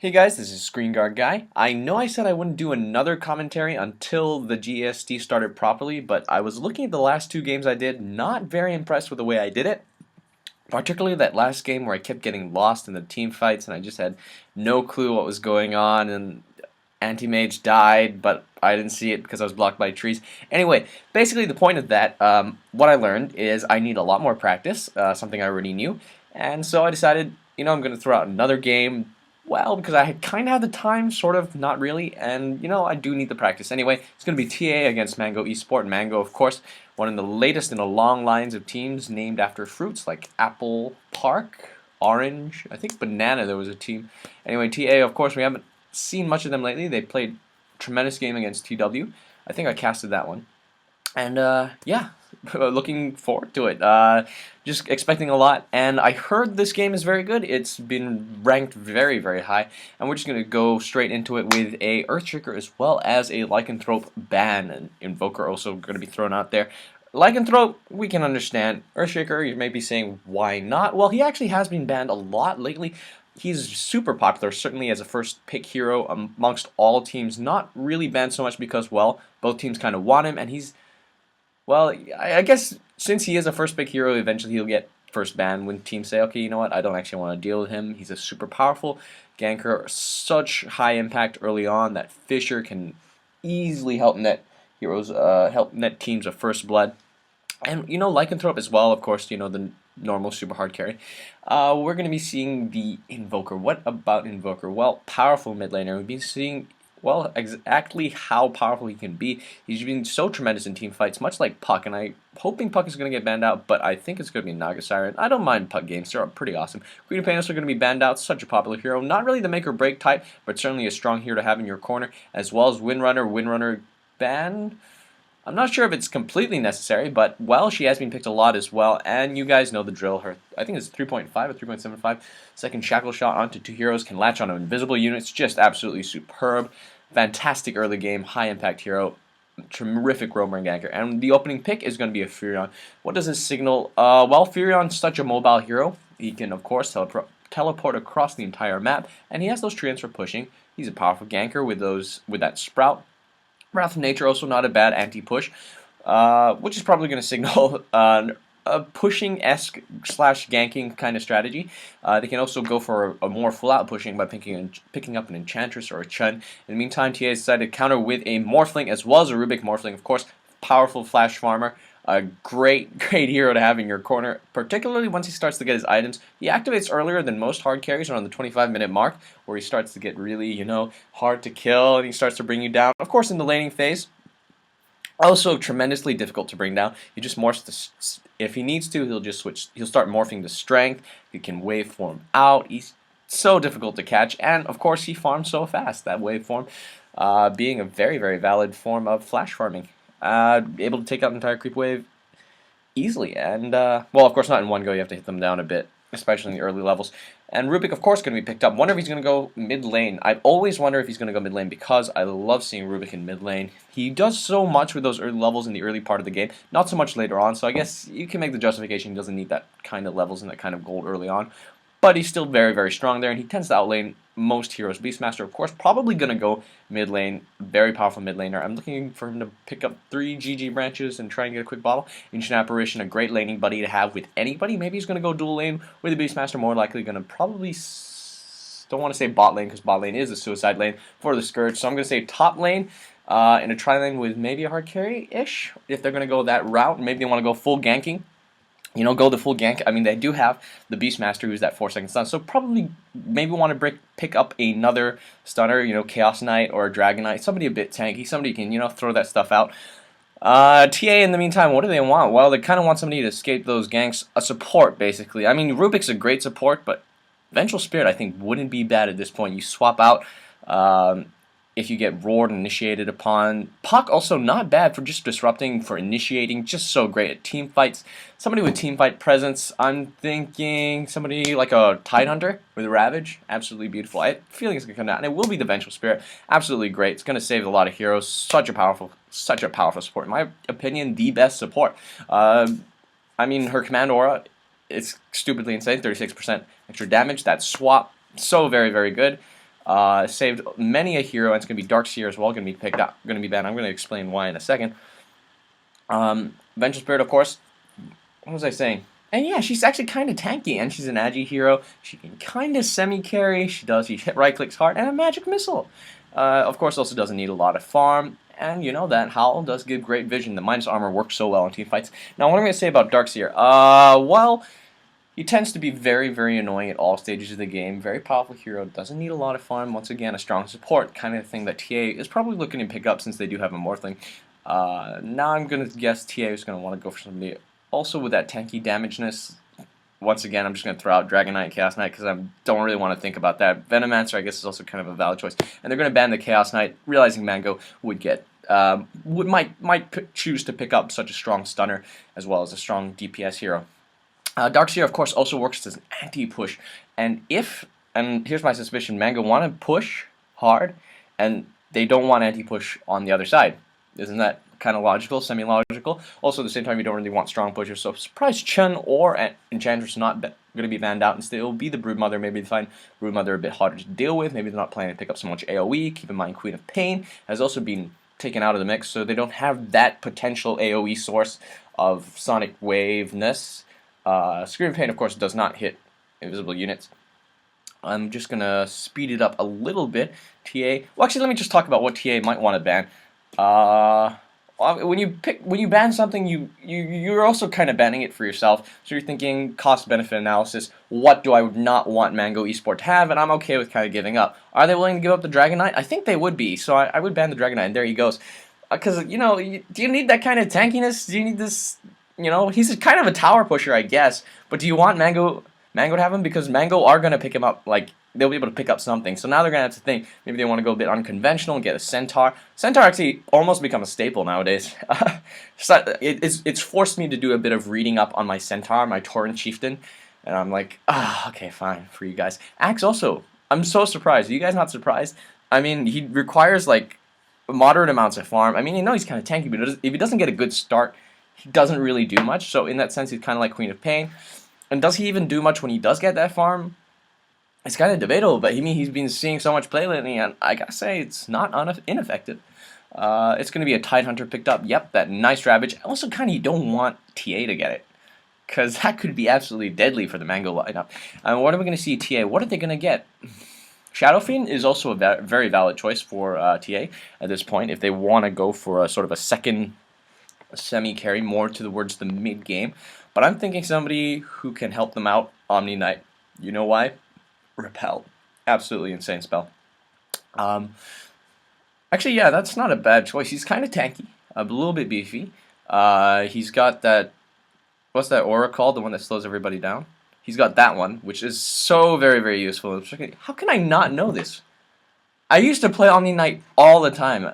Hey guys, this is ScreenguardGuy. I know I said I wouldn't do another commentary until the GEST started properly, but I was looking at the last two games I did, not very impressed with the way I did it. Particularly that last game where I kept getting lost in the team fights and I just had no clue what was going on, and anti-mage died, but I didn't see it because I was blocked by trees. Anyway, basically the point of that, what I learned is I need a lot more practice, something I already knew, and so I decided, I'm going to throw out another game. Well, because I kind of have the time, sort of, not really, and I do need the practice. Anyway, it's going to be TA against Mango.Esport. Mango, of course, one of the latest in a long lines of teams named after fruits like apple, park, orange, I think banana there was a team. Anyway, TA, of course, we haven't seen much of them lately. They played a tremendous game against TW. I think I casted that one. And yeah, looking forward to it. Just expecting a lot. And I heard this game is very good. It's been ranked very, very high. And we're just going to go straight into it with a Earthshaker as well as a Lycanthrope ban. And Invoker also going to be thrown out there. Lycanthrope, we can understand. Earthshaker, you may be saying, why not? Well, he actually has been banned a lot lately. He's super popular, certainly as a first pick hero amongst all teams. Not really banned so much because, well, both teams kind of want him, and well, I guess since he is a first pick hero, eventually he'll get first ban when teams say, okay, you know what, I don't actually want to deal with him. He's a super powerful ganker, such high impact early on that Fisher can easily help net heroes, help net teams of first blood. And, Lycanthrope as well, of course, the normal super hard carry. We're going to be seeing the Invoker. What about Invoker? Well, powerful mid laner. We've been seeing, well, exactly how powerful he can be. He's been so tremendous in team fights, much like Puck, and I'm hoping Puck is going to get banned out, but I think it's going to be Naga Siren. I don't mind Puck games. They're pretty awesome. Queen of Panos are going to be banned out. Such a popular hero. Not really the make or break type, but certainly a strong hero to have in your corner, as well as Windrunner. Windrunner ban? I'm not sure if it's completely necessary, but, well, she has been picked a lot as well, and you guys know the drill. Her, I think it's 3.5 or 3.75 second shackle shot onto two heroes, can latch onto invisible units, just absolutely superb. Fantastic early game, high impact hero, terrific roamer and ganker. And the opening pick is going to be a Furion. What does this signal? Well, Furion's such a mobile hero. He can, of course, teleport across the entire map, and he has those treants for pushing. He's a powerful ganker with that sprout. Wrath of Nature, also not a bad anti-push, which is probably going to signal a pushing-esque slash ganking kind of strategy. They can also go for a more full-out pushing by picking up an Enchantress or a Chun. In the meantime, TA has decided to counter with a Morphling as well as a Rubik Morphling, of course. Powerful flash farmer. A great hero to have in your corner, particularly once he starts to get his items. He activates earlier than most hard carries around the 25-minute mark, where he starts to get really, hard to kill, and he starts to bring you down. Of course, in the laning phase, also tremendously difficult to bring down. He just morphs if he needs to, he'll just switch. He'll start morphing to strength. He can waveform out. He's so difficult to catch, and of course, he farms so fast. That waveform being a very, very valid form of flash farming. Able to take out an entire creep wave easily, and well, of course not in one go. You have to hit them down a bit, especially in the early levels. And Rubik, of course, going to be picked up. Wonder if he's going to go mid lane. I always wonder if he's going to go mid lane because I love seeing Rubik in mid lane. He does so much with those early levels in the early part of the game, not so much later on. So I guess you can make the justification he doesn't need that kind of levels and that kind of gold early on. But he's still very, very strong there, and he tends to outlane most heroes. Beastmaster, of course, probably going to go mid lane. Very powerful mid laner. I'm looking for him to pick up 3 GG branches and try and get a quick bottle. Ancient Apparition, a great laning buddy to have with anybody. Maybe he's going to go dual lane with the Beastmaster. More likely going to probably, don't want to say bot lane because bot lane is a suicide lane for the Scourge. So I'm going to say top lane in a tri lane with maybe a hard carry-ish. If they're going to go that route, maybe they want to go full ganking. Go the full gank. I mean, they do have the Beastmaster, who's that 4-second stun, so probably maybe want to pick up another stunner, Chaos Knight or Dragon Knight, somebody a bit tanky, somebody who can, throw that stuff out. TA, in the meantime, what do they want? Well, they kind of want somebody to escape those ganks, a support, basically. I mean, Rubik's a great support, but Vengeful Spirit, I think, wouldn't be bad at this point. You swap out if you get roared and initiated upon. Puck also not bad for just disrupting, for initiating, just so great at team fights. Somebody with team fight presence, I'm thinking somebody like a Tidehunter with Ravage, absolutely beautiful. I feel like it's going to come down, and it will be the Vengeful Spirit, absolutely great. It's going to save a lot of heroes, such a powerful support. In my opinion, the best support. I mean, her command aura, it's stupidly insane, 36% extra damage. That swap, so very, very good. Saved many a hero, and it's going to be Darkseer as well, going to be picked up, going to be banned. I'm going to explain why in a second. Vengeful Spirit, of course. What was I saying? And yeah, she's actually kind of tanky, and she's an agi hero. She can kind of semi-carry. She hit right-clicks hard, and a magic missile. Of course, also doesn't need a lot of farm, and you know that Howl does give great vision. The minus armor works so well in team fights. Now, what am I going to say about Darkseer? Well, he tends to be very, very annoying at all stages of the game. Very powerful hero, doesn't need a lot of farm. Once again, a strong support, kind of thing that TA is probably looking to pick up since they do have a Morphling. Now I'm going to guess TA is going to want to go for somebody also with that tanky damageness. Once again, I'm just going to throw out Dragon Knight, Chaos Knight, because I don't really want to think about that. Venomancer, I guess, is also kind of a valid choice. And they're going to ban the Chaos Knight, realizing Mango would get, might choose to pick up such a strong stunner, as well as a strong DPS hero. Darkseer, of course, also works as an anti-push. And here's my suspicion, Mango want to push hard, and they don't want anti-push on the other side. Isn't that kind of logical, semi-logical? Also, at the same time, you don't really want strong pushers, so surprise Chen or Enchantress not going to be banned out. Instead, it will be the Broodmother. Maybe they find Broodmother a bit harder to deal with. Maybe they're not planning to pick up so much AoE. Keep in mind, Queen of Pain has also been taken out of the mix, so they don't have that potential AoE source of Sonic Wave-ness. Scream of Pain, of course, does not hit invisible units. I'm just going to speed it up a little bit. TA, well, actually, let me just talk about what TA might want to ban. When you ban something, you're also kind of banning it for yourself. So you're thinking cost-benefit analysis. What do I not want Mango.Esport to have? And I'm okay with kind of giving up. Are they willing to give up the Dragon Knight? I think they would be. So I would ban the Dragon Knight, and there he goes. Because you know, do you need that kind of tankiness? Do you need this? You know, he's kind of a tower pusher, I guess. But do you want Mango to have him? Because Mango are going to pick him up, like, they'll be able to pick up something. So now they're going to have to think, maybe they want to go a bit unconventional and get a Centaur. Centaur actually almost become a staple nowadays. So it's forced me to do a bit of reading up on my Centaur, my Tauren Chieftain. And I'm like, okay, fine, for you guys. Axe also, I'm so surprised. Are you guys not surprised? I mean, he requires, like, moderate amounts of farm. I mean, you know he's kind of tanky, but if he doesn't get a good start, he doesn't really do much. So in that sense, he's kind of like Queen of Pain. And does he even do much when he does get that farm? It's kind of debatable, but he's been seeing so much play lately, and I gotta say, it's not ineffective. It's going to be a Tidehunter picked up. Yep, that nice Ravage. Also, kind of, you don't want TA to get it, because that could be absolutely deadly for the Mango lineup. What are we going to see TA? What are they going to get? Shadow Fiend is also a very valid choice for TA at this point, if they want to go for a sort of a second semi-carry, more towards the mid-game. But I'm thinking somebody who can help them out, Omni Knight. You know why? Repel. Absolutely insane spell. Actually, yeah, that's not a bad choice. He's kind of tanky, a little bit beefy. He's got that, what's that aura called? The one that slows everybody down? He's got that one, which is so very, very useful. How can I not know this? I used to play Omni Knight all the time.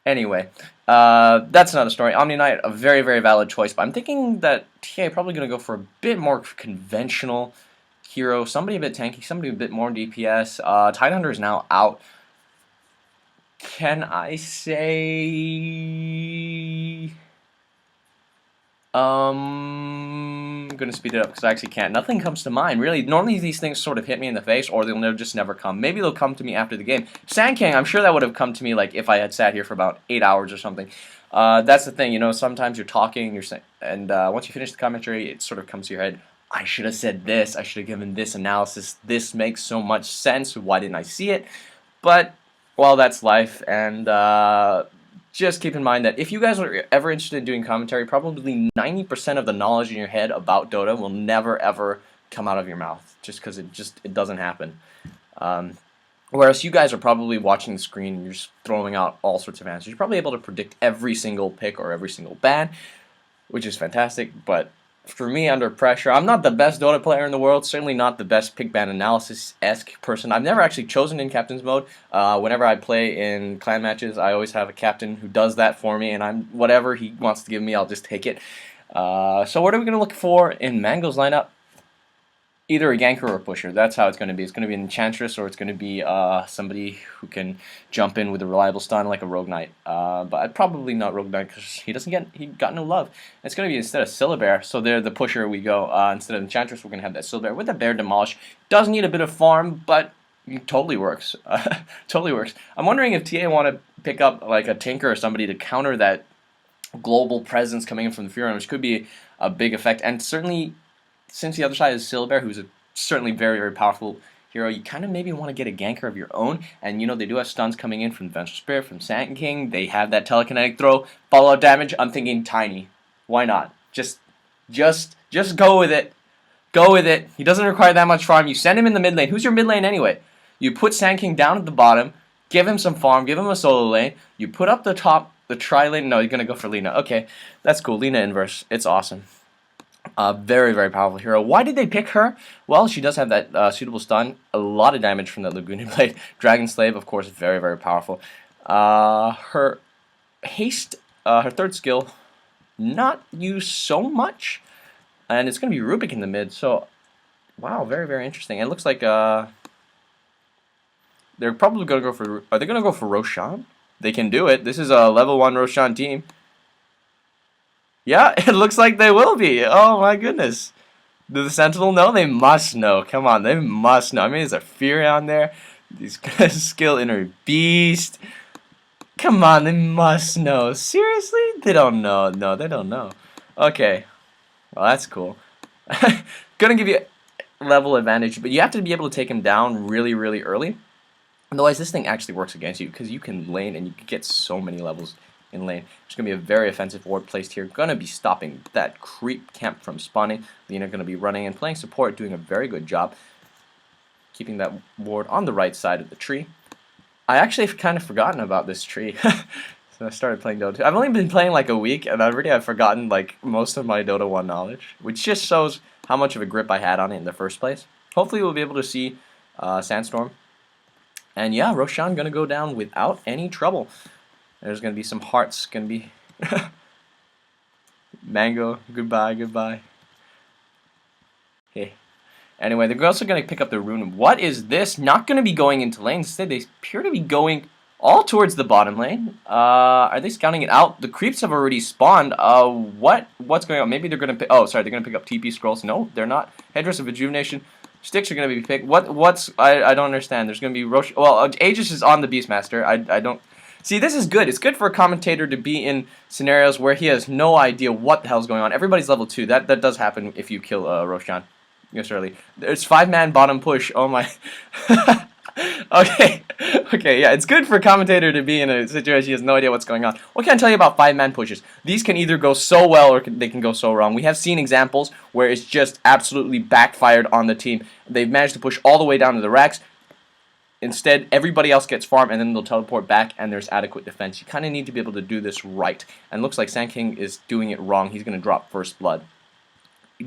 Anyway, that's another story. Omni Knight, a very, very valid choice, but I'm thinking that TA probably going to go for a bit more conventional hero, somebody a bit tanky, somebody a bit more DPS. Tidehunter is now out. Can I say... I'm going to speed it up because I actually can't. Nothing comes to mind, really. Normally these things sort of hit me in the face, or they'll just never come. Maybe they'll come to me after the game. Sand King, I'm sure that would have come to me like if I had sat here for about 8 hours or something. That's the thing, you know, sometimes you're talking, and once you finish the commentary, it sort of comes to your head, I should have said this, I should have given this analysis, this makes so much sense, why didn't I see it? But, well, that's life, and just keep in mind that if you guys are ever interested in doing commentary, probably 90% of the knowledge in your head about Dota will never ever come out of your mouth, just because it doesn't happen. Whereas you guys are probably watching the screen and you're just throwing out all sorts of answers. You're probably able to predict every single pick or every single ban, which is fantastic, but for me, under pressure, I'm not the best Dota player in the world, certainly not the best pick ban analysis-esque person. I've never actually chosen in captain's mode. Whenever I play in clan matches, I always have a captain who does that for me, and whatever he wants to give me, I'll just take it. So what are we going to look for in Mango's lineup? either a ganker or a pusher. That's how it's going to be. It's going to be an enchantress, or it's going to be somebody who can jump in with a reliable stun like a rogue knight. But I'd probably not rogue knight because he got no love. It's going to be instead of Syllabear. So there, the pusher we go. Instead of enchantress, we're going to have that Syllabear with the bear demolish. Does need a bit of farm, but it totally works. Totally works. I'm wondering if TA want to pick up like a tinker or somebody to counter that global presence coming in from the Fury, which could be a big effect, and certainly. Since the other side is Syllabear, who's certainly very, very powerful hero, you kind of maybe want to get a ganker of your own. And, you know, they do have stuns coming in from Vengeful Spirit, from Sand King. They have that telekinetic throw. Fallout damage, I'm thinking Tiny. Why not? Just go with it. Go with it. He doesn't require that much farm. You send him in the mid lane. Who's your mid lane anyway? You put Sand King down at the bottom. Give him some farm. Give him a solo lane. You put up the top, the tri lane. No, you're going to go for Lina. Okay, that's cool. Lina inverse. It's awesome. Very, very powerful hero. Why did they pick her? Well, she does have that suitable stun. A lot of damage from that Lagoon Blade. Dragon Slave, of course, very, very powerful. Her haste, her third skill, not used so much. And it's going to be Rubik in the mid. So, wow, very, very interesting. It looks like they're probably going to go for... Are they going to go for Roshan? They can do it. This is a level 1 Roshan team. Yeah, it looks like they will be. Oh my goodness. Do the Sentinel know? They must know. Come on, they must know. I mean, there's a Fury on there. These guys skill inner beast. Come on, they must know. Seriously? They don't know. No, they don't know. Okay. Well, that's cool. Gonna give you level advantage, but you have to be able to take him down really, really early. Otherwise, this thing actually works against you because you can lane and you can get so many levels in lane. There's going to be a very offensive ward placed here. Going to be stopping that creep camp from spawning. Lina going to be running and playing support, doing a very good job keeping that ward on the right side of the tree. I actually have kind of forgotten about this tree. So I started playing Dota 2. I've only been playing like a week, and already I've forgotten like most of my Dota 1 knowledge, which just shows how much of a grip I had on it in the first place. Hopefully we'll be able to see Sandstorm. And yeah, Roshan going to go down without any trouble. There's going to be some hearts. Going to be Mango. Goodbye, goodbye. Hey. Anyway, they're also going to pick up the rune. What is this? Not going to be going into lane. Instead, they appear to be going all towards the bottom lane. Are they scouting it out? The creeps have already spawned. What's going on? Maybe they're going to pick... Oh, sorry, they're going to pick up TP scrolls. No, they're not. Headdress of Rejuvenation. Sticks are going to be picked. I don't understand. There's going to be Rosh... Well, Aegis is on the Beastmaster. I don't... See, this is good. It's good for a commentator to be in scenarios where he has no idea what the hell's going on. Everybody's level 2. That does happen if you kill Roshan. Yes, early. There's 5-man bottom push. Oh my... Okay. Okay, yeah, it's good for a commentator to be in a situation he has no idea what's going on. What can I tell you about 5-man pushes? These can either go so well or they can go so wrong. We have seen examples where it's just absolutely backfired on the team. They've managed to push all the way down to the racks. Instead, everybody else gets farm, and then they'll teleport back, and there's adequate defense. You kind of need to be able to do this right. And it looks like Sand King is doing it wrong. He's going to drop first blood.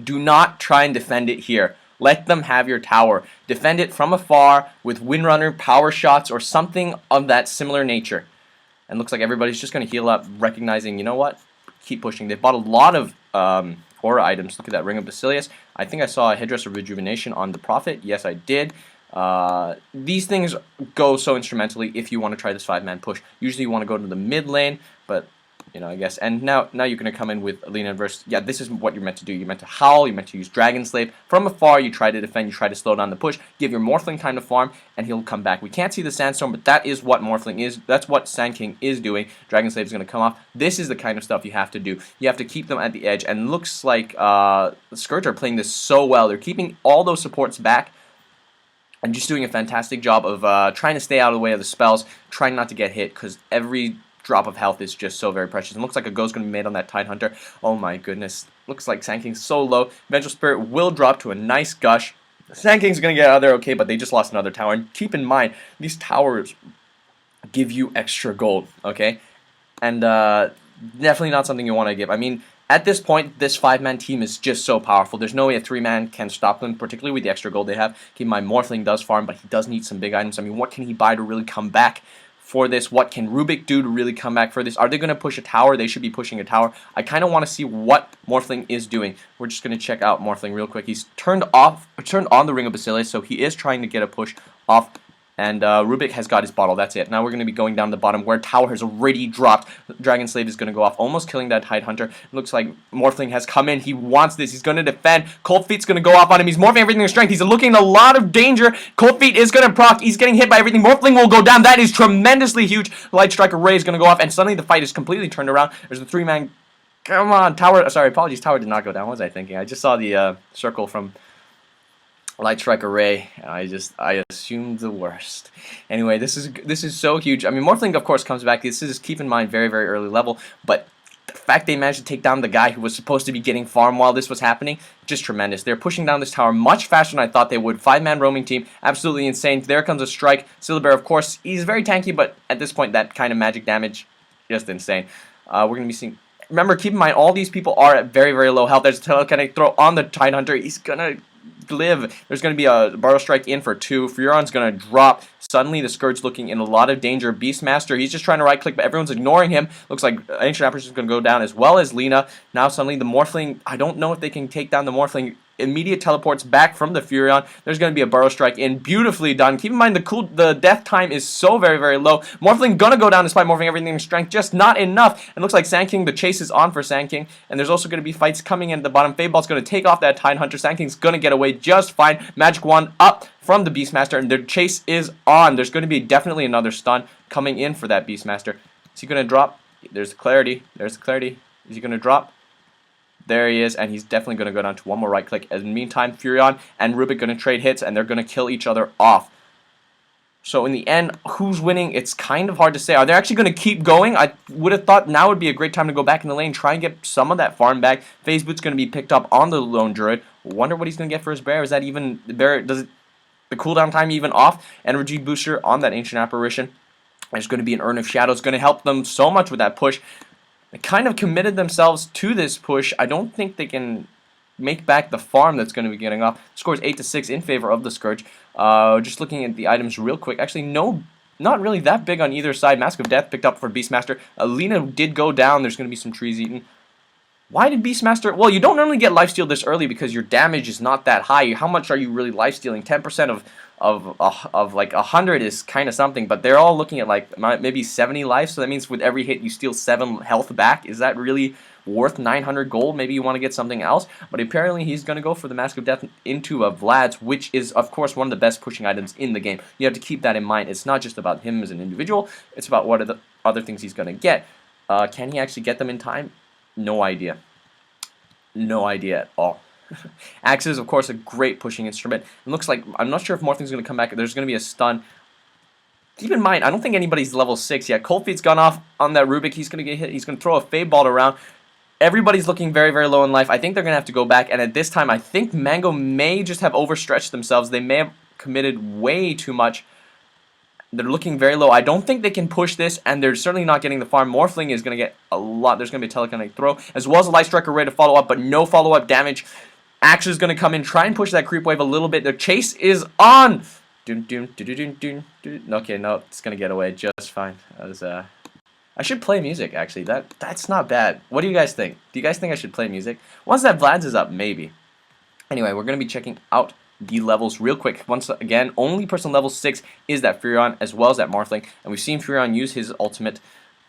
Do not try and defend it here. Let them have your tower. Defend it from afar with Windrunner, power shots, or something of that similar nature. And looks like everybody's just going to heal up, recognizing, you know what? Keep pushing. They bought a lot of aura items. Look at that Ring of Basilius. I think I saw a Headdress of Rejuvenation on the Prophet. Yes, I did. These things go so instrumentally if you want to try this 5-man push. Usually you want to go to the mid lane, but you know, I guess. And now you're going to come in with Lina inverse. Yeah, this is what you're meant to do. You're meant to howl. You're meant to use Dragon Slave. From afar, you try to defend. You try to slow down the push. Give your Morphling time to farm, and he'll come back. We can't see the Sandstorm, but that is what Morphling is. That's what Sand King is doing. Dragon Slave is going to come off. This is the kind of stuff you have to do. You have to keep them at the edge. And looks like Scourge are playing this so well. They're keeping all those supports back. And just doing a fantastic job of trying to stay out of the way of the spells, trying not to get hit, because every drop of health is just so very precious. And looks like a go's going to be made on that Tidehunter. Oh my goodness. Looks like Sand King's so low. Vengeful Spirit will drop to a nice gush. Sand King's going to get out of there okay, but they just lost another tower. And keep in mind, these towers give you extra gold, okay? And definitely not something you want to give. I mean, at this point, this 5-man team is just so powerful. There's no way a 3-man can stop them, particularly with the extra gold they have. Keep in mind, Morphling does farm, but he does need some big items. I mean, what can he buy to really come back for this. What can Rubik do to really come back for this? Are they going to push a tower? They should be pushing a tower. I kind of want to see what Morphling is doing. We're just going to check out Morphling real quick. He's turned on the Ring of Basilius, so he is trying to get a push off. And Rubik has got his bottle. That's it. Now we're going to be going down the bottom where tower has already dropped. Dragon Slave is going to go off, almost killing that Tidehunter. It looks like Morphling has come in. He wants this. He's going to defend. Cold Feet's going to go off on him. He's morphing everything to strength. He's looking at a lot of danger. Cold Feet is going to proc. He's getting hit by everything. Morphling will go down. That is tremendously huge. Light Strike Array is going to go off, and suddenly the fight is completely turned around. There's a 3-man. Come on, tower. Sorry, apologies. Tower did not go down. What was I thinking? I just saw the circle from Light Strike Array. I assumed the worst. Anyway, this is so huge. I mean, Morphling of course comes back. This is, keep in mind, very early level, but the fact they managed to take down the guy who was supposed to be getting farm while this was happening, just tremendous. They're pushing down this tower much faster than I thought they would. 5-man roaming team, absolutely insane. There comes a strike. Syllabear, of course, he's very tanky, but at this point, that kind of magic damage, just insane. We're gonna be seeing. Remember, keep in mind, all these people are at very low health. There's a telekinetic throw on the Tidehunter. He's gonna live. There's going to be a Burrow Strike in for 2. Furon's going to drop. Suddenly, the Scourge looking in a lot of danger. Beastmaster, he's just trying to right-click, but everyone's ignoring him. Looks like Ancient Apparition is going to go down, as well as Lina. Now, suddenly, the Morphling, I don't know if they can take down the Morphling. Immediate teleports back from the Furion. There's going to be a Burrow Strike in. Beautifully done. Keep in mind, the death time is so very low. Morphling going to go down despite morphing everything in strength. Just not enough. It looks like Sand King, the chase is on for Sand King. And there's also going to be fights coming in at the bottom. Fadeball's going to take off that Tidehunter. Sand King's going to get away just fine. Magic Wand up from the Beastmaster. And their chase is on. There's going to be definitely another stun coming in for that Beastmaster. Is he going to drop? There's the clarity. There's the clarity. Is he going to drop? There he is, and he's definitely going to go down to one more right click. In the meantime, Furion and Rubik going to trade hits, and they're going to kill each other off. So in the end, who's winning? It's kind of hard to say. Are they actually going to keep going? I would have thought now would be a great time to go back in the lane, try and get some of that farm back. Phase Boot's going to be picked up on the Lone Druid. Wonder what he's going to get for his bear. Is that even bear? Does it, the cooldown time even off? Energy booster on that Ancient Apparition. There's going to be an Urn of Shadows, going to help them so much with that push. They kind of committed themselves to this push. I don't think they can make back the farm that's going to be getting off. Score is 8-6 in favor of the Scourge. Just looking at the items real quick. Actually, no, not really that big on either side. Mask of Death picked up for Beastmaster. Lina did go down. There's going to be some trees eaten. Why did Beastmaster... Well, you don't normally get lifesteal this early because your damage is not that high. How much are you really lifestealing? 10% of like 100 is kind of something, but they're all looking at like maybe 70 life, so that means with every hit you steal 7 health back. Is that really worth 900 gold? Maybe you want to get something else, but apparently he's going to go for the Mask of Death into a Vlad's, which is of course one of the best pushing items in the game. You have to keep that in mind. It's not just about him as an individual, it's about what are the other things he's going to get. Can he actually get them in time? No idea. No idea at all. Axe is, of course, a great pushing instrument. It looks like, I'm not sure if Morphing's going to come back. There's going to be a stun. Keep in mind, I don't think anybody's level 6 yet. Cold Feet's gone off on that Rubik. He's going to get hit. He's going to throw a Fade Ball around. Everybody's looking very low in life. I think they're going to have to go back. And at this time, I think Mango may just have overstretched themselves. They may have committed way too much. They're looking very low. I don't think they can push this, and they're certainly not getting the farm. Morphling is going to get a lot. There's going to be a telekinetic throw, as well as a Light Strike Array to follow up, but no follow-up damage. Axe is going to come in, try and push that creep wave a little bit. The chase is on! Okay, no, it's going to get away just fine. I should play music, actually. That's not bad. What do you guys think? Do you guys think I should play music? Once that Vlad's is up, maybe. Anyway, we're going to be checking out the levels real quick. Once again, only person level 6 is that Furion as well as that Morphling, and we've seen Furion use his ultimate.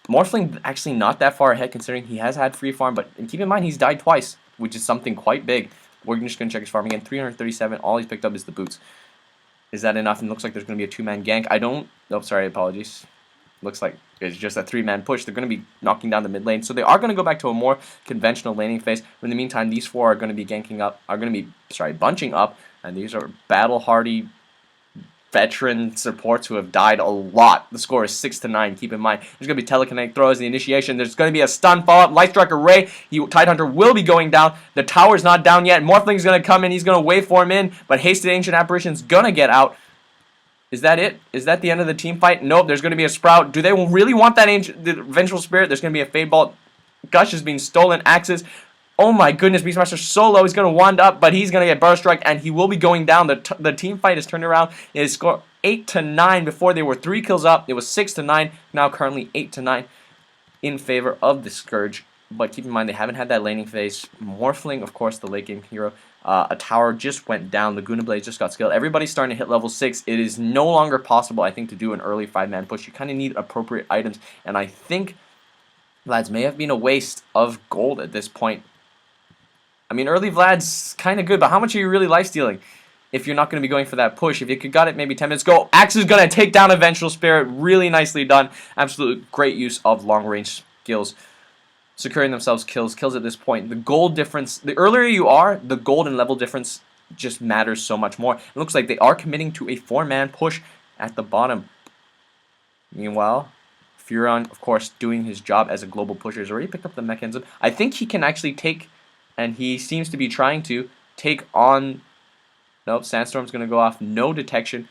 Morphling actually not that far ahead considering he has had free farm, but keep in mind he's died twice, which is something quite big. We're just going to check his farm again. 337. All he's picked up is the boots. Is that enough? And it looks like there's going to be a 2-man gank. Nope, sorry, apologies. Looks like it's just a 3-man push. They're going to be knocking down the mid lane. So they are going to go back to a more conventional laning phase. But in the meantime, these 4 are going to be bunching up. And these are battle-hardy veteran supports who have died a lot. The score is 6-9. Keep in mind, there's going to be telekinetic throws, the initiation. There's going to be a stun follow-up. Light Strike Array. Tidehunter will be going down. The tower's not down yet. Morphling's going to come in. He's going to waveform in. But Hasted Ancient Apparition's going to get out. Is that it? Is that the end of the team fight? Nope, there's going to be a Sprout. Do they really want that the Vengeful Spirit? There's going to be a Fade Ball. Gush is being stolen. Axes. Oh my goodness, Beastmaster so low. He's going to wand up, but he's going to get Burst Strike, and he will be going down. The team fight is turned around. It is score 8 to 9. Before they were 3 kills up. It was 6 to 9. Now currently 8 to 9 in favor of the Scourge. But keep in mind, they haven't had that laning phase. Morphling, of course, the late game hero. A tower just went down. Laguna Blade just got skilled. Everybody's starting to hit level 6. It is no longer possible, I think, to do an early 5-man push. You kind of need appropriate items. And I think, Vlad's may have been a waste of gold at this point. I mean, early Vlad's kind of good, but how much are you really lifestealing if you're not going to be going for that push? If you could got it maybe 10 minutes ago, Axe is going to take down a Vengeful Spirit. Really nicely done. Absolutely great use of long-range skills. Securing themselves kills at this point. The gold difference, the earlier you are, the gold and level difference just matters so much more. It looks like they are committing to a 4-man push at the bottom. Meanwhile, Furon, of course, doing his job as a global pusher, has already picked up the mechanism. I think he can actually take, and he seems to be trying to, take on... Nope, Sandstorm's going to go off. No detection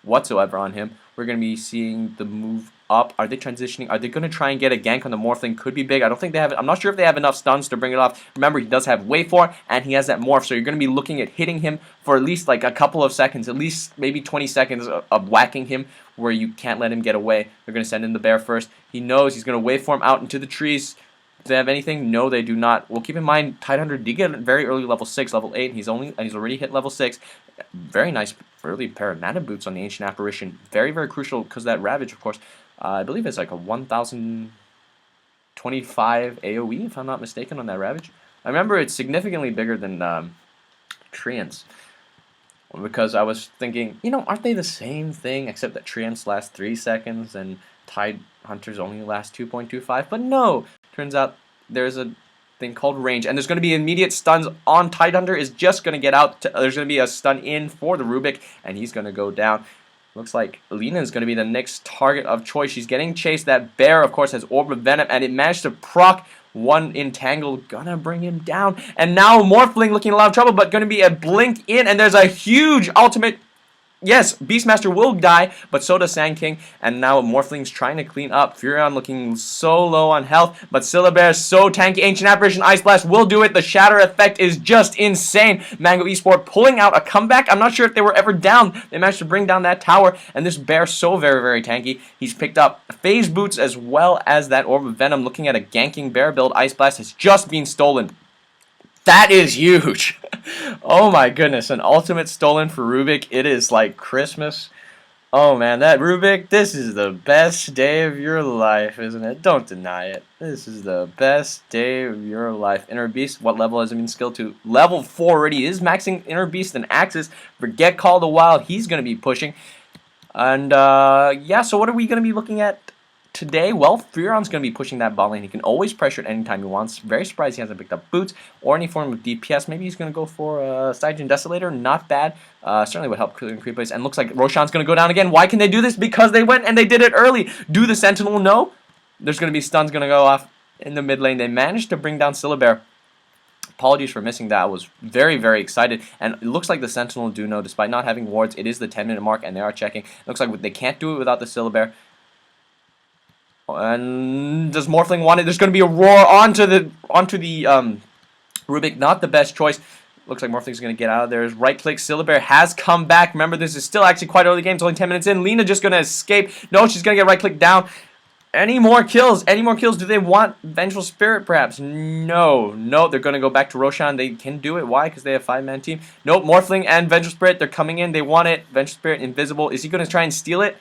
whatsoever on him. We're going to be seeing the move up. Are they transitioning? Are they going to try and get a gank on the Morphling? Could be big. I don't think they have it. I'm not sure if they have enough stuns to bring it off. Remember, he does have Wave 4, and he has that Morph, so you're going to be looking at hitting him for at least like a couple of seconds, at least maybe 20 seconds of whacking him where you can't let him get away. They're going to send in the bear first. He knows he's going to waveform out into the trees. Do they have anything? No, they do not. Well, keep in mind, Tidehunter did get very early level 6, level 8. He's already hit level 6. Very nice early pair of mana boots on the Ancient Apparition. Very, very crucial because that Ravage, of course, I believe it's like a 1025 AoE, if I'm not mistaken, on that Ravage. I remember it's significantly bigger than Treants. Because I was thinking, you know, aren't they the same thing, except that Treants last 3 seconds and Tidehunters only last 2.25? But no! Turns out there's a thing called range, and there's going to be immediate stuns on Tidehunter. Is just going to get out. There's going to be a stun in for the Rubik, and he's going to go down. Looks like Alina is going to be the next target of choice. She's getting chased. That bear, of course, has Orb of Venom, and it managed to proc one entangle. Gonna bring him down. And now Morphling looking in a lot of trouble, but going to be a blink in, and there's a huge ultimate. Yes, Beastmaster will die, but so does Sand King, and now Morphling's trying to clean up. Furion looking so low on health, but Syllabear so tanky. Ancient Apparition Ice Blast will do it. The Shatter effect is just insane. Mango.Esport pulling out a comeback. I'm not sure if they were ever down. They managed to bring down that tower, and this bear so very, very tanky. He's picked up Phase Boots as well as that Orb of Venom. Looking at a ganking bear build. Ice Blast has just been stolen. That is huge. Oh my goodness, an ultimate stolen for Rubik. It is like Christmas. Oh man, that Rubik, this is the best day of your life, isn't it? Don't deny it. This is the best day of your life. Inner Beast, what level has it been skilled to? Level 4 already. Is maxing Inner Beast and Axis. Forget Call the Wild, he's going to be pushing. And yeah, so what are we going to be looking at today? Well, Furon's going to be pushing that bot lane. He can always pressure it anytime he wants. Very surprised he hasn't picked up boots or any form of DPS. Maybe he's going to go for Stygian Desolator. Not bad. Certainly would help clearing creep base. And looks like Roshan's going to go down again. Why can they do this? Because they went and they did it early. Do the Sentinel know? There's going to be stuns going to go off in the mid lane. They managed to bring down Syllabear. Apologies for missing that. I was very, very excited. And it looks like the Sentinel do know, despite not having wards, it is the 10-minute mark, and they are checking. It looks like they can't do it without the Syllabear. And does Morphling want it? There's going to be a roar onto the Rubik. Not the best choice. Looks like Morphling's going to get out of there. Right click. Syllabear has come back. Remember, this is still actually quite early game. It's only 10 minutes in. Lina just going to escape. No, she's going to get right click down. Any more kills? Any more kills? Do they want Vengeful Spirit, perhaps? No. No, they're going to go back to Roshan. They can do it. Why? Because they have 5-man team. Nope, Morphling and Vengeful Spirit, they're coming in. They want it. Vengeful Spirit invisible. Is he going to try and steal it?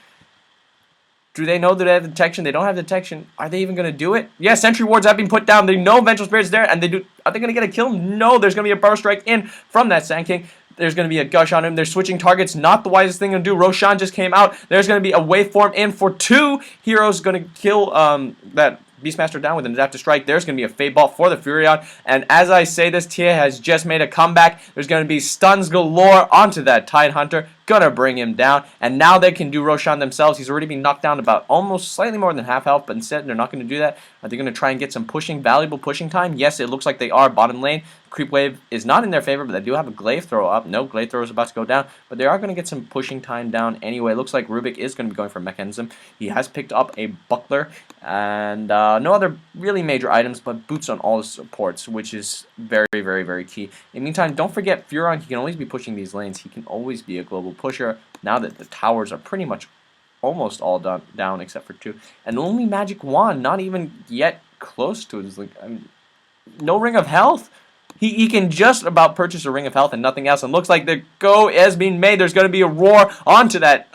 Do they know that they have detection? They don't have detection. Are they even going to do it? Yeah, sentry wards have been put down. They know Vengeful Spirit's there, and they do. Are they going to get a kill? No, there's going to be a burrow strike in from that Sand King. There's going to be a gush on him. They're switching targets. Not the wisest thing to do. Roshan just came out. There's going to be a waveform in for 2 heroes. Going to kill that Beastmaster down with an Adaptive Strike. There's going to be a Fade Ball for the Furion. And as I say this, Tia has just made a comeback. There's going to be stuns galore onto that Tidehunter. Gonna bring him down. And now they can do Roshan themselves. He's already been knocked down about almost slightly more than half health. But instead, they're not going to do that. Are they going to try and get some pushing, valuable pushing time? Yes, it looks like they are. Bottom lane. Creep Wave is not in their favor, but they do have a Glaive Throw up. No, Glaive Throw is about to go down. But they are going to get some pushing time down anyway. Looks like Rubik is going to be going for Mechanism. He has picked up a Buckler. And no other really major items, but boots on all the supports, which is very, very, very key. In the meantime, don't forget Furon. He can always be pushing these lanes. He can always be a global powerful pusher. Now that the towers are pretty much almost all down except for 2. And only Magic Wand, not even yet close to it. It's like, no Ring of Health. He can just about purchase a Ring of Health and nothing else. And looks like the go is being made. There's going to be a roar onto that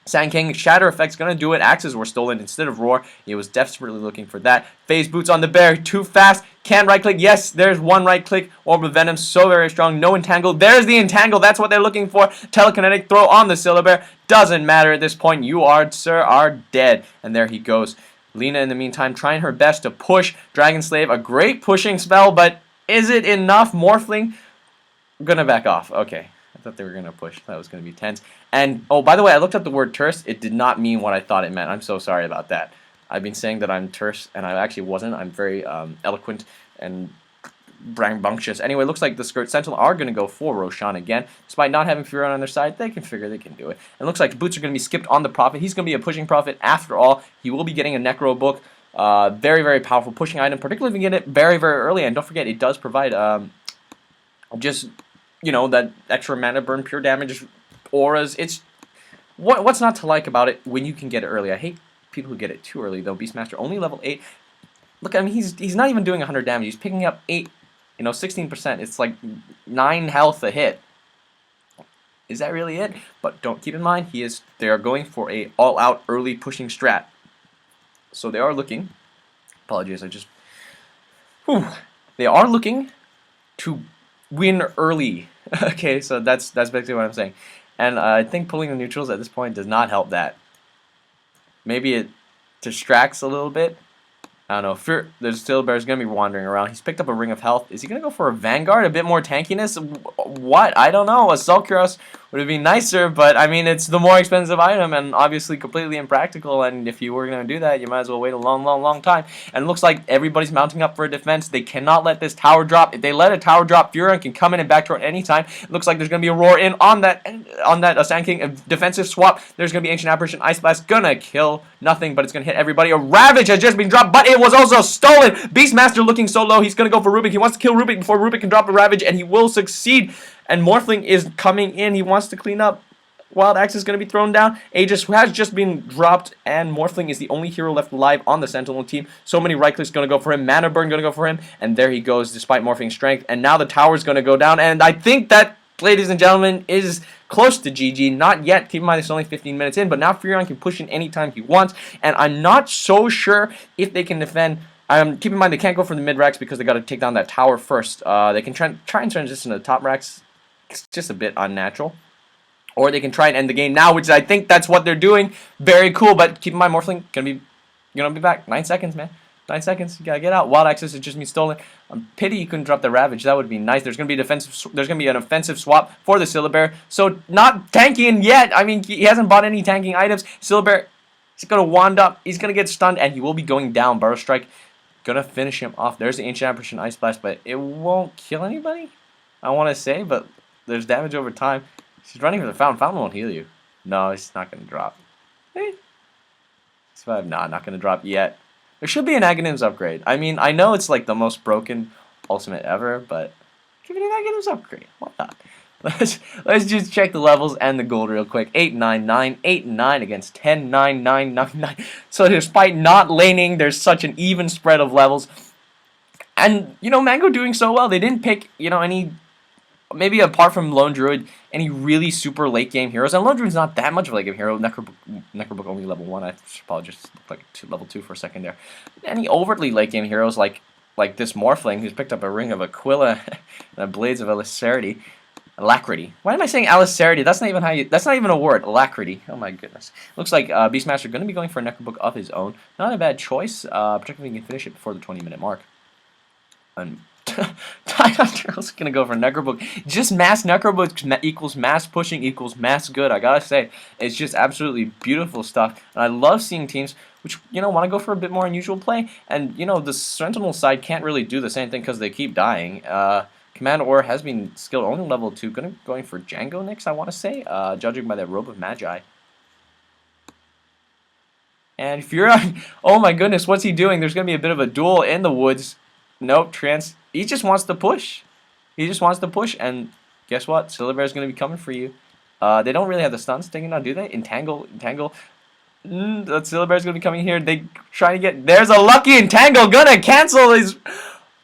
Sand King. Shatter Effect's going to do it. Axes were stolen instead of roar. He was desperately looking for that. Phase Boots on the bear. Too fast. Can't right click. Yes, there's one right click. Orb of Venom. So very strong. No entangle. There's the entangle. That's what they're looking for. Telekinetic throw on the Syllabear. Doesn't matter at this point. You are, sir, are dead. And there he goes. Lena, in the meantime, trying her best to push Dragon Slave. A great pushing spell, but is it enough? Morphling, I'm going to back off. Okay. I thought they were going to push. That was going to be tense. And, oh, by the way, I looked up the word terse. It did not mean what I thought it meant. I'm so sorry about that. I've been saying that I'm terse, and I actually wasn't. I'm very eloquent and rambunctious. Anyway, looks like the Skirt Sentinel are going to go for Roshan again. Despite not having Furon on their side, they can figure they can do it. And looks like Boots are going to be skipped on the Prophet. He's going to be a pushing Prophet after all. He will be getting a Necro book. Very, very powerful pushing item, particularly if you get it very, very early. And don't forget, it does provide just, you know, that extra mana burn, pure damage, auras. It's what's not to like about it when you can get it early. I hate people who get it too early, though. Beastmaster only level 8. Look, I mean, he's not even doing 100 damage. He's picking up 8, 16%. It's like 9 health a hit. Is that really it? But don't keep in mind, they are going for a all-out early pushing strat. So they are looking, apologies, they are looking to win early. Okay, so that's basically what I'm saying. And I think pulling the neutrals at this point does not help that. Maybe it distracts a little bit. I don't know. There's still Bear's going to be wandering around. He's picked up a Ring of Health. Is he going to go for a Vanguard? A bit more tankiness? What? I don't know. A Sulcuros would have been nicer, but I mean, it's the more expensive item and obviously completely impractical. And if you were going to do that, you might as well wait a long, long, long time. And it looks like everybody's mounting up for a defense. They cannot let this tower drop. If they let a tower drop, Furon can come in and backdoor at any time. It looks like there's going to be a roar in on that Sand King. A defensive swap. There's going to be Ancient Apparition. Ice Blast. Gonna kill nothing, but it's going to hit everybody. A Ravage has just been dropped, but it was also stolen. Beastmaster looking so low. He's going to go for Rubik. He wants to kill Rubik before Rubik can drop a Ravage, and he will succeed. And Morphling is coming in. He wants to clean up. Wild Axe is going to be thrown down. Aegis has just been dropped, and Morphling is the only hero left alive on the Sentinel team. So many right clicks going to go for him. Mana Burn going to go for him, and there he goes despite Morphing's strength. And now the tower's going to go down, and I think that, ladies and gentlemen, is close to GG. Not yet. Keep in mind it's only 15 minutes in, but now Furon can push in anytime he wants, and I'm not so sure if they can defend. Keep in mind they can't go for the mid racks because they got to take down that tower first. They can try and transition to the top racks. It's just a bit unnatural. Or they can try and end the game now, which I think that's what they're doing. Very cool, but keep in mind Morphling gonna be back. 9 seconds, man. 9 seconds. You gotta get out. Wild Access has just been stolen. Pity you couldn't drop the Ravage. That would be nice. There's gonna be an offensive swap for the Syllabear. So not tanking yet. I mean, he hasn't bought any tanking items. Syllabear is gonna wand up. He's gonna get stunned, and he will be going down. Burrow Strike gonna finish him off. There's the Ancient Apparition Ice Blast, but it won't kill anybody, I want to say, but there's damage over time. He's running for the Fountain. Fountain won't heal you. No, it's not going to drop. Hey. Not going to drop yet. There should be an Aghanim's upgrade. I mean, I know it's like the most broken ultimate ever, but give it an Aghanim's upgrade. Why not? Let's just check the levels and the gold real quick. 8-9-9, 8-9 against 10-9-9-9-9. So despite not laning, there's such an even spread of levels. And, you know, Mango doing so well. They didn't pick, you know, any... Maybe apart from Lone Druid, any really super late game heroes. And Lone Druid's not that much of a late game hero. Necrobook only level 1. I should probably just like level 2 for a second there. Any overtly late game heroes like this Morphling who's picked up a Ring of Aquila and a Blades of Alacrity. Alacrity. Why am I saying Alacrity? That's not even that's not even a word. Alacrity. Oh my goodness. Looks like Beastmaster going to be going for a Necrobook of his own. Not a bad choice, particularly if he can finish it before the 20-minute mark. And Tide Hunter's gonna go for Necrobook. Just mass Necrobook equals mass pushing equals mass good. I gotta say, it's just absolutely beautiful stuff. And I love seeing teams which, you know, want to go for a bit more unusual play. And, you know, the Sentinel side can't really do the same thing because they keep dying. Command Ore has been skilled only level 2. Going for Django next, I want to say, judging by that Robe of Magi. And if you're oh my goodness, what's he doing? There's gonna be a bit of a duel in the woods. Nope, he just wants to push. He just wants to push, and guess what? Syllabear is going to be coming for you. They don't really have the stun sticking out, do they? Entangle, entangle. That Syllabear's gonna be coming here. They try to get. There's a lucky entangle. Gonna cancel his.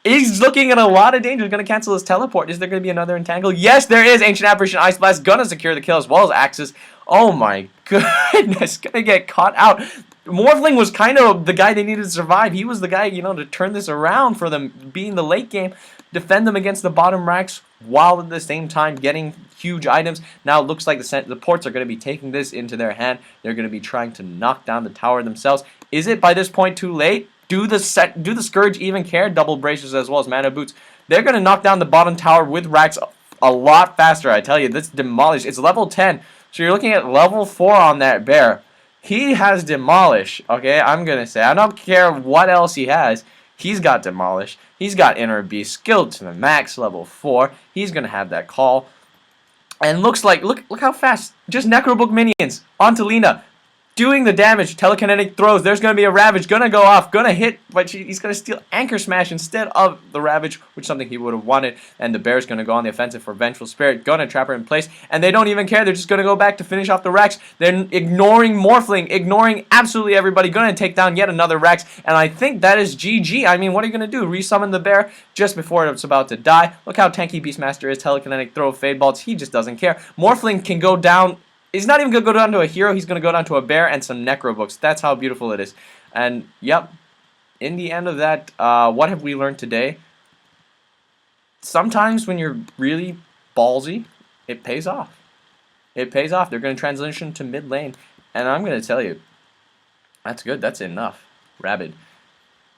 He's looking at a lot of danger. Gonna cancel his teleport. Is there gonna be another entangle? Yes, there is. Ancient Apparition, Ice Blast. Gonna secure the kill as well as Axis. Oh my goodness. Gonna get caught out. Morphling was kind of the guy they needed to survive. He was the guy, you know, to turn this around for them, being the late game, defend them against the bottom racks, while at the same time getting huge items. Now it looks like the ports are going to be taking this into their hand. They're going to be trying to knock down the tower themselves. Is it by this point too late? Do the Scourge even care? Double braces as well as mana boots. They're going to knock down the bottom tower with racks a lot faster. I tell you, this demolished. It's level 10, so you're looking at level 4 on that bear. He has demolish. Okay, I'm gonna say I don't care what else he has. He's got demolish. He's got inner beast skilled to the max, level 4. He's gonna have that call. And looks like look how fast. Just Necrobook minions onto Lina. Doing the damage, telekinetic throws. There's going to be a Ravage, going to go off, going to hit, but he's going to steal Anchor Smash instead of the Ravage, which is something he would have wanted. And the Bear's going to go on the offensive for Vengeful Spirit, going to trap her in place, and they don't even care. They're just going to go back to finish off the Rex. They're ignoring Morphling, ignoring absolutely everybody, going to take down yet another Rex, and I think that is GG. I mean, what are you going to do? Resummon the Bear just before it's about to die. Look how tanky Beastmaster is, telekinetic throw, Fade Bolts. He just doesn't care. Morphling can go down. He's not even going to go down to a hero. He's going to go down to a bear and some Necrobooks. That's how beautiful it is. And, yep, in the end of that, what have we learned today? Sometimes when you're really ballsy, it pays off. It pays off. They're going to transition to mid lane. And I'm going to tell you, that's good. That's enough. Rabid.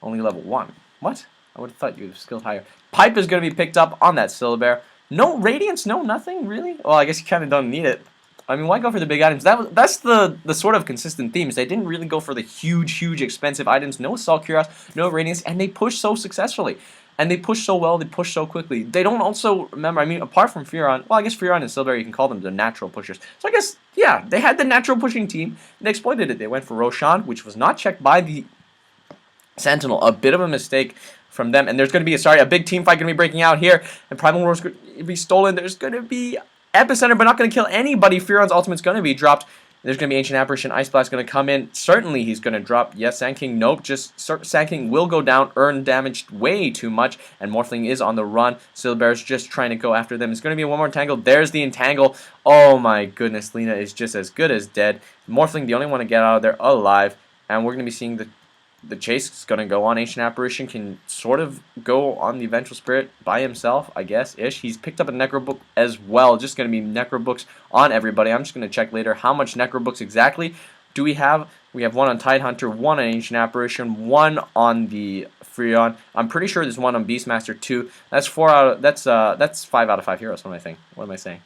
Only level 1. What? I would have thought you would have skilled higher. Pipe is going to be picked up on that Syllabear. No Radiance, no nothing, really? Well, I guess you kind of don't need it. I mean, why go for the big items? That's the sort of consistent theme. Is they didn't really go for the huge, expensive items. No Assault Cuirass, no Radiance, and they push so successfully. And they push so well, they push so quickly. They don't also, remember, I mean, apart from Furon, well, I guess Furon and Silver, you can call them the natural pushers. So I guess, yeah, they had the natural pushing team. They exploited it. They went for Roshan, which was not checked by the Sentinel. A bit of a mistake from them. And there's going to be, a big team fight going to be breaking out here. And Primal Roar's going to be stolen. There's going to be Epicenter, but not going to kill anybody. Furon's ultimate's going to be dropped. There's going to be Ancient Apparition. Ice Blast going to come in. Certainly he's going to drop. Yes, Sand King, nope. Just Sand King will go down. Earn damage way too much. And Morphling is on the run. Syllabear's just trying to go after them. It's going to be one more entangle. There's the entangle. Oh my goodness. Lina is just as good as dead. Morphling, the only one to get out of there alive. And we're going to be seeing the chase is going to go on. Ancient Apparition can sort of go on the Vengeful Spirit by himself, I guess-ish. He's picked up a Necrobook as well. Just going to be Necrobooks on everybody. I'm just going to check later how much Necrobooks exactly do we have. We have one on Tidehunter, one on Ancient Apparition, one on the Freon. I'm pretty sure there's one on Beastmaster too. That's 5 out of 5 heroes. What am I saying? What am I saying?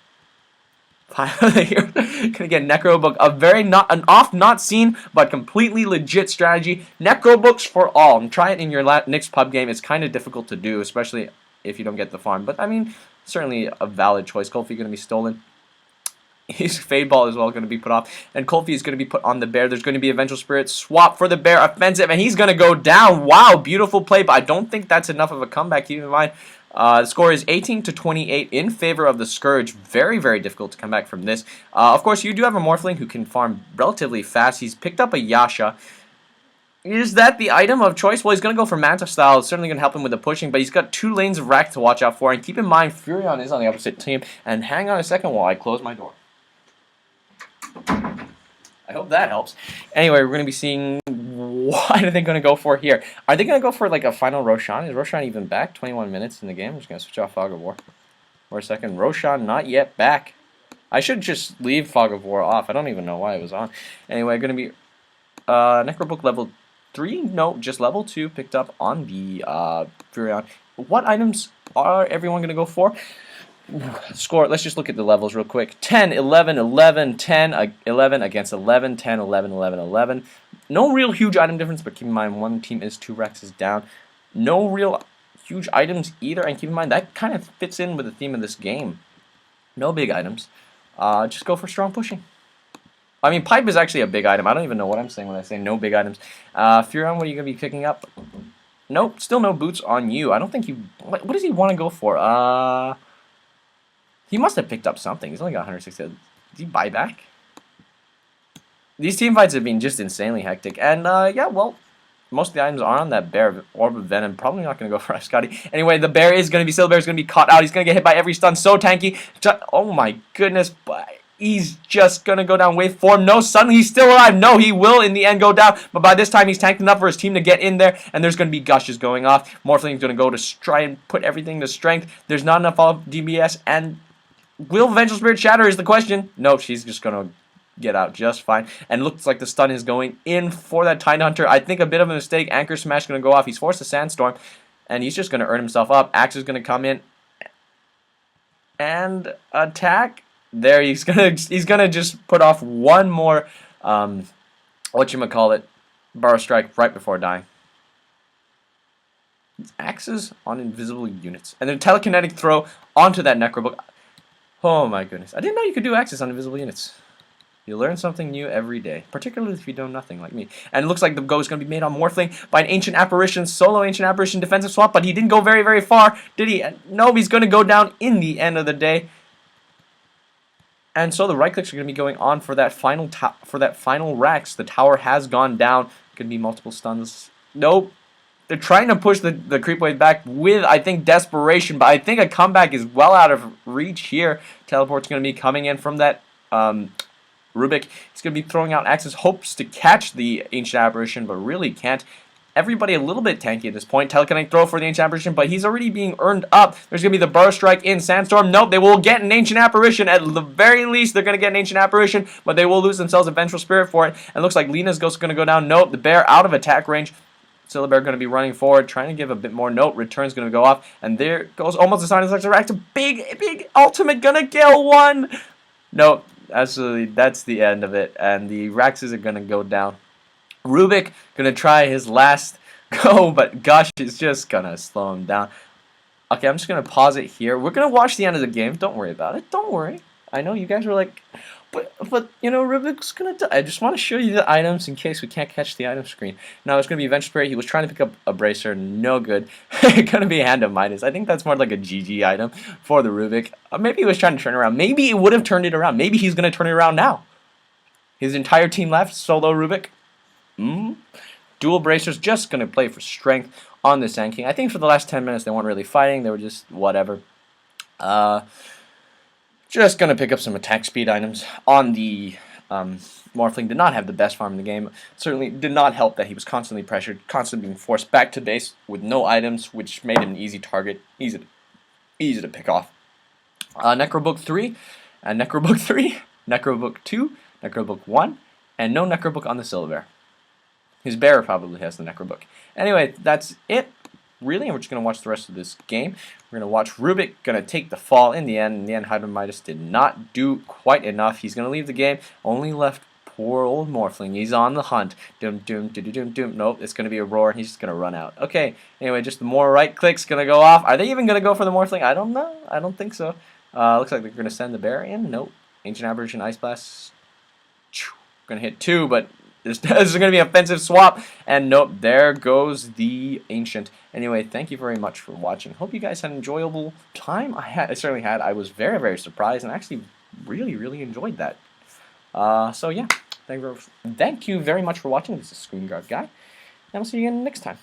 Gonna get Necrobook, an not seen but completely legit strategy. Necrobooks for all, and try it in your next pub game. It's kind of difficult to do, especially if you don't get the farm. But I mean, certainly a valid choice. Kofi gonna be stolen. His Fade Ball as well going to be put off, and Kofi is going to be put on the bear. There's going to be a Vengeful Spirit swap for the bear offensive, and he's going to go down. Wow, beautiful play, but I don't think that's enough of a comeback. Keep in mind, the score is 18-28 in favor of the Scourge. Very, very difficult to come back from this. Of course, you do have a Morphling who can farm relatively fast. He's picked up a Yasha. Is that the item of choice? Well, he's going to go for Manta Style. It's certainly going to help him with the pushing, but he's got 2 lanes of rack to watch out for. And keep in mind, Furion is on the opposite team. And hang on a second while I close my door. I hope that helps. Anyway, we're going to be seeing what are they going to go for here. Are they going to go for like a final Roshan? Is Roshan even back? 21 minutes in the game. I'm just going to switch off Fog of War for a second. Roshan not yet back. I should just leave Fog of War off. I don't even know why it was on. Anyway, going to be Necrobook level 3? No, just level 2 picked up on the Furion. What items are everyone going to go for? Score, let's just look at the levels real quick. 10, 11, 11, 10, 11 against 11, 10, 11, 11, 11. No real huge item difference, but keep in mind one team is 2 Rexes down. No real huge items either, and keep in mind that kind of fits in with the theme of this game. No big items. Just go for strong pushing. I mean, Pipe is actually a big item. I don't even know what I'm saying when I say no big items. Furon, what are you going to be picking up? Nope, still no boots on you. I don't think you... What does he want to go for? He must have picked up something. He's only got 160. Did he buy back? These team fights have been just insanely hectic. And, yeah, well, most of the items are on that bear. Orb of Venom. Probably not going to go for Scotty. Anyway, the bear is going to be... Silver Bear is going to be caught out. He's going to get hit by every stun. So tanky. Oh, my goodness. But he's just going to go down wave form. No, suddenly he's still alive. No, he will in the end go down. But by this time, he's tanked enough for his team to get in there. And there's going to be gushes going off. Morphling's going to go to try and put everything to strength. There's not enough all DBS. And will Vengeful Spirit shatter is the question. No, she's just going to get out just fine. And looks like the stun is going in for that Titan Hunter. I think a bit of a mistake. Anchor Smash going to go off. He's forced a Sandstorm. And he's just going to earn himself up. Axe is going to come in and attack. There, he's gonna just put off one more whatchamacallit, Burrow Strike right before dying. Axes on invisible units. And then telekinetic throw onto that Necrobook. Oh my goodness. I didn't know you could do axes on invisible units. You learn something new every day, particularly if you know nothing like me. And it looks like the go is going to be made on Morphling by an Ancient Apparition, solo Ancient Apparition defensive swap, but he didn't go very, very far, did he? No, he's going to go down in the end of the day. And so the right clicks are going to be going on for that final Rex. The tower has gone down. Could be multiple stuns. Nope. They're trying to push the creep wave back with, I think, desperation. But I think a comeback is well out of reach here. Teleport's going to be coming in from that Rubik. He's going to be throwing out axes. Hopes to catch the Ancient Apparition, but really can't. Everybody a little bit tanky at this point. Telekinetic throw for the Ancient Apparition, but he's already being earned up. There's going to be the Burrow Strike in Sandstorm. Nope, they will get an Ancient Apparition. At the very least, they're going to get an Ancient Apparition, but they will lose themselves a Vengeful Spirit for it. And it looks like Lena's Ghost is going to go down. Nope, the bear out of attack range. Silver Bear going to be running forward, trying to give a bit more note. Return's going to go off, and there goes almost a sign of Rex. A big ultimate going to kill one. Nope, absolutely, that's the end of it, and the Rexes are going to go down. Rubik going to try his last go, but Gush is just going to slow him down. Okay, I'm just going to pause it here. We're going to watch the end of the game. Don't worry about it. Don't worry. I know you guys were like, but you know, Rubik's going to die. I just want to show you the items in case we can't catch the item screen. Now, it's going to be Vengeful Spirit. He was trying to pick up a Bracer. No good. Going to be Hand of Midas. I think that's more like a GG item for the Rubik. Maybe he was trying to turn it around. Maybe it would have turned it around. Maybe he's going to turn it around now. His entire team left. Solo Rubik. Dual Bracers, just going to play for strength on the Sand King. I think for the last 10 minutes they weren't really fighting. They were just whatever. Just going to pick up some attack speed items on the Morphling. Did not have the best farm in the game. Certainly did not help that he was constantly pressured, constantly being forced back to base with no items, which made him an easy target, easy to pick off. Necrobook 3, and Necrobook 3, Necrobook 2, Necrobook 1, and no Necrobook on the Silver Bear. His bear probably has the Necrobook. Anyway, that's it, really, and we're just going to watch the rest of this game. We're going to watch Rubik going to take the fall in the end. In the end, Hydra Midas did not do quite enough. He's going to leave the game. Only left poor old Morphling. He's on the hunt. Doom, doom, doom, doom, doom. Nope, it's going to be a roar, and he's just going to run out. Okay, anyway, just the more right clicks going to go off. Are they even going to go for the Morphling? I don't know. I don't think so. Looks like they're going to send the bear in. Nope. Ancient Apparition, Ice Blast. Going to hit 2, but this is going to be an offensive swap, and nope, there goes the Ancient. Anyway, thank you very much for watching. Hope you guys had an enjoyable time. I certainly had. I was very, very surprised, and actually really, really enjoyed that. So yeah, thank you very much for watching. This is ScreenguardGuy, and I'll see you again next time.